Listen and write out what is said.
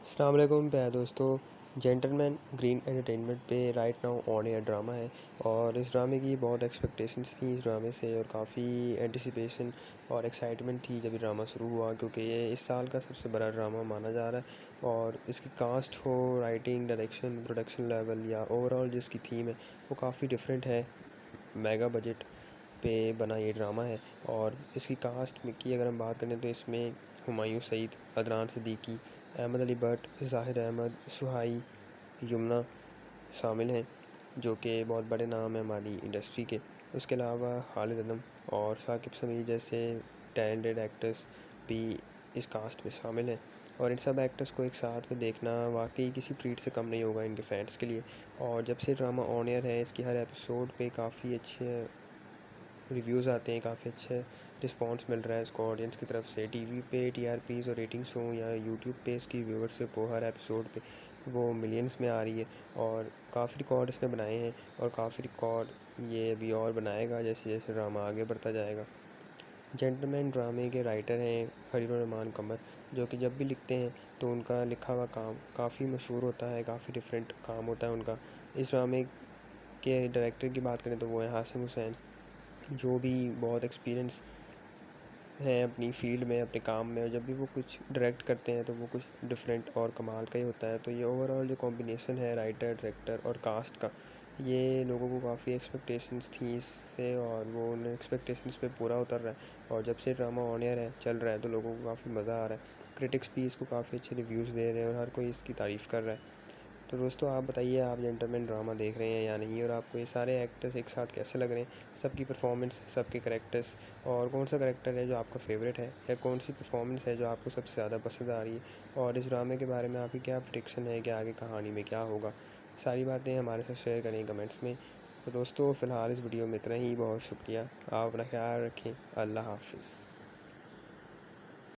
अस्सलाम वालेकुम प्यारे दोस्तों। जेंटलमैन ग्रीन एंटरटेनमेंट पे right now on air drama है और इस ड्रामे की बहुत एक्सपेक्टेशंस थी इस ड्रामे से और काफ़ी एंटिसिपेशन और एक्साइटमेंट थी जब ये ड्रामा शुरू हुआ, क्योंकि ये इस साल का सबसे बड़ा ड्रामा माना जा रहा है। और इसकी कास्ट हो, राइटिंग, डायरेक्शन, प्रोडक्शन लेवल या ओवरऑल जिसकी थीम है वो काफ़ी डिफरेंट है। मेगा बजट पे बना ये ड्रामा है। और इसकी कास्ट में की अगर हम बात करें तो इसमें हुमायूं सईद, अदनान सिद्दीकी, अहमद अली भट्ट, ज़ाहिद अहमद, सुहाई, यमुना शामिल हैं, जो कि बहुत बड़े नाम हैं हमारी इंडस्ट्री के। उसके अलावा खालिद अदम और साकिब समीर जैसे टैलेंटेड एक्टर्स भी इस कास्ट में शामिल हैं। और इन सब एक्टर्स को एक साथ में देखना वाकई किसी ट्रीट से कम नहीं होगा इनके फैंस के लिए। और जब से ड्रामा ऑन एयर है, इसकी हर एपिसोड पे काफ़ी अच्छे रिव्यूज़ आते हैं, काफ़ी अच्छे रिस्पांस मिल रहा है इसको ऑडियंस की तरफ से। टीवी पे टीआरपीज़ और रेटिंग्स हों या यूट्यूब पे इसकी व्यूअरशिप हो, हर एपिसोड पे वो मिलियंस में आ रही है। और काफ़ी रिकॉर्ड इसने बनाए हैं और काफ़ी रिकॉर्ड ये अभी और बनाएगा जैसे जैसे ड्रामा आगे बढ़ता जाएगा। जेंटलमैन ड्रामे के राइटर हैं खलील-उर-रहमान कमर, जो कि जब भी लिखते हैं तो उनका लिखा हुआ काम काफ़ी मशहूर होता है, काफ़ी डिफरेंट काम होता है उनका। इस ड्रामे के डायरेक्टर की बात करें तो वो हैं हासिम हुसैन, जो भी बहुत एक्सपीरियंस हैं अपनी फ़ील्ड में, अपने काम में। और जब भी वो कुछ डायरेक्ट करते हैं तो वो कुछ डिफरेंट और कमाल का ही होता है। तो ये ओवरऑल जो कॉम्बिनेशन है राइटर, डायरेक्टर और कास्ट का, ये लोगों को काफ़ी एक्सपेक्टेशंस थी इससे और वो उन एक्सपेक्टेशंस पे पूरा उतर रहा है। और जब से ड्रामा ऑन एयर है चल रहा है तो लोगों को काफ़ी मज़ा आ रहा है। क्रिटिक्स भी इसको काफ़ी अच्छे रिव्यूज़ दे रहे हैं और हर कोई इसकी तारीफ़ कर रहा है। तो दोस्तों आप बताइए, आप जेंटलमैन ड्रामा देख रहे हैं या नहीं, और आपको ये सारे एक्टर्स एक साथ कैसे लग रहे हैं, सबकी परफॉर्मेंस, सबके करैक्टर्स, और कौन सा करैक्टर है जो आपका फेवरेट है या कौन सी परफॉर्मेंस है जो आपको सबसे ज़्यादा पसंद आ रही है, और इस ड्रामे के बारे में आपकी क्या प्रेडिक्शन है कि आगे कहानी में क्या होगा। सारी बातें हमारे साथ शेयर करें कमेंट्स में। तो दोस्तों फ़िलहाल इस वीडियो में इतना ही। बहुत शुक्रिया। आप अपना ख्याल रखें। अल्लाह हाफिज़।